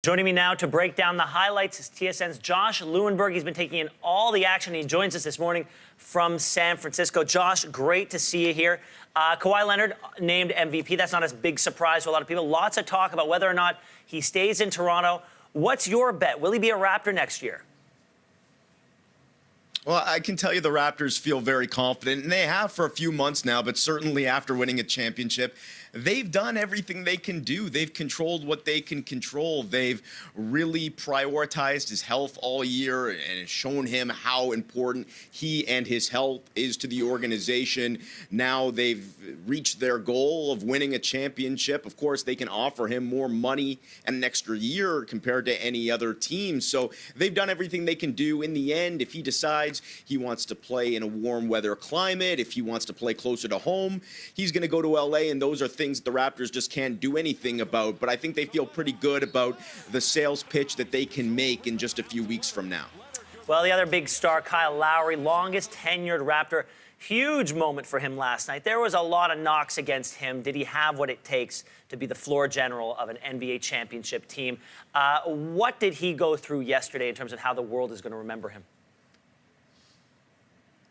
Joining me now to break down the highlights is TSN's Josh Lewenberg. He's been taking in all the action. He joins us this morning from San Francisco. Josh, great to see you here. Kawhi Leonard named MVP. That's not a big surprise to a lot of people. Lots of talk about whether or not he stays in Toronto. What's your bet? Will he be a Raptor next year? Well, I can tell you the Raptors feel very confident, and they have for a few months now, but certainly after winning a championship, they've done everything they can do. They've controlled what they can control. They've really prioritized his health all year and shown him how important he and his health is to the organization. Now they've reached their goal of winning a championship. Of course, they can offer him more money and an extra year compared to any other team. So they've done everything they can do. In the end, if he decides he wants to play in a warm weather climate, if he wants to play closer to home, he's going to go to LA, and those are things the Raptors just can't do anything about. But I think they feel pretty good about the sales pitch that they can make in just a few weeks from now. Well, the other big star, Kyle Lowry, longest tenured Raptor. Huge moment for him last night. There was a lot of knocks against him. Did he have what it takes to be the floor general of an NBA championship team? What did he go through yesterday in terms of how the world is going to remember him?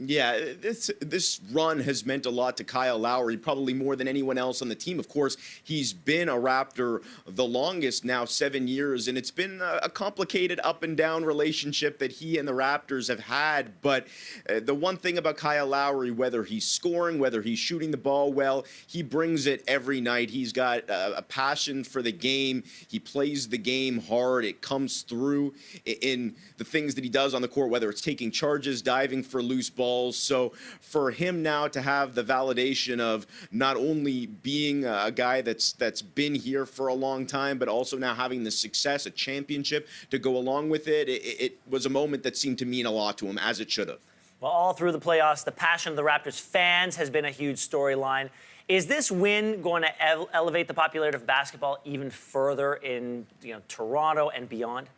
Yeah, this run has meant a lot to Kyle Lowry, probably more than anyone else on the team. Of course, he's been a Raptor the longest now, 7 years, and it's been a complicated up and down relationship that he and the Raptors have had. But the one thing about Kyle Lowry, whether he's scoring, whether he's shooting the ball well, he brings it every night. He's got a passion for the game. He plays the game hard. It comes through in the things that he does on the court, whether it's taking charges, diving for loose balls. So for him now to have the validation of not only being a guy that's been here for a long time, but also now having the success, a championship to go along with it, it was a moment that seemed to mean a lot to him, as it should have. Well, all through the playoffs, the passion of the Raptors fans has been a huge storyline. Is this win going to elevate the popularity of basketball even further in Toronto and beyond?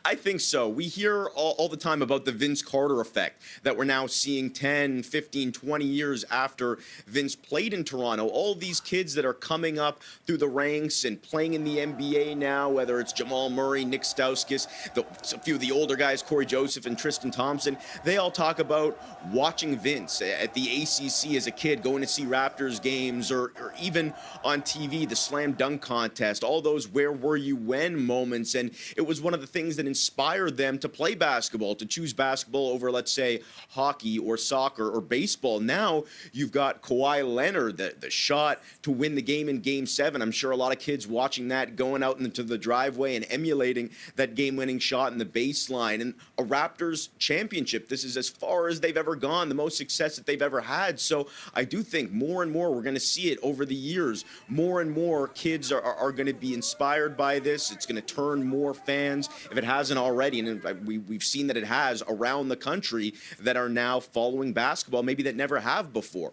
I think so. We hear all the time about the Vince Carter effect that we're now seeing 10, 15, 20 years after Vince played in Toronto. All these kids that are coming up through the ranks and playing in the NBA now, whether it's Jamal Murray, Nick Stauskas, a few of the older guys, Corey Joseph and Tristan Thompson, they all talk about watching Vince at the ACC as a kid, going to see Raptors games, or even on TV, the slam dunk contest, all those where were you when moments. And it was one of the things that inspired them to play basketball, to choose basketball over, let's say, hockey or soccer or baseball. Now you've got Kawhi Leonard, the shot to win the game in Game 7. I'm sure a lot of kids watching that, going out into the driveway and emulating that game-winning shot in the baseline. And a Raptors championship, this is as far as they've ever gone, the most success that they've ever had. So I do think more and more we're going to see it over the years. More and more kids are going to be inspired by this. It's going to turn more fans, if it hasn't already, and we've seen that it has, around the country that are now following basketball, maybe that never have before.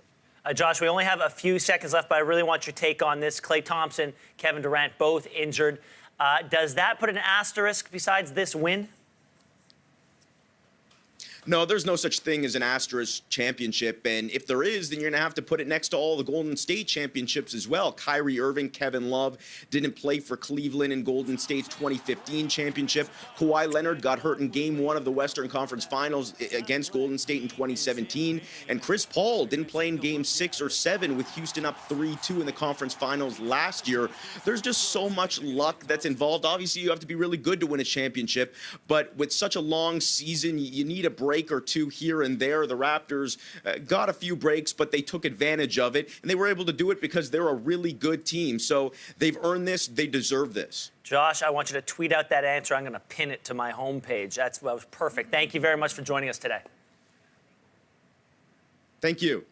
Josh, we only have a few seconds left, but I really want your take on this. Klay Thompson, Kevin Durant, both injured. Does that put an asterisk besides this win? No, there's no such thing as an asterisk championship, and if there is, then you're going to have to put it next to all the Golden State championships as well. Kyrie Irving, Kevin Love didn't play for Cleveland in Golden State's 2015 championship. Kawhi Leonard got hurt in Game 1 of the Western Conference Finals against Golden State in 2017, and Chris Paul didn't play in Game 6 or 7 with Houston up 3-2 in the conference finals last year. There's just so much luck that's involved. Obviously, you have to be really good to win a championship, but with such a long season, you need a break or two here and there. The Raptors got a few breaks, but they took advantage of it, and they were able to do it because they're a really good team. So they've earned this. They deserve this. Josh, I want you to tweet out that answer. I'm going to pin it to my homepage. That was perfect. Thank you very much for joining us today. Thank you.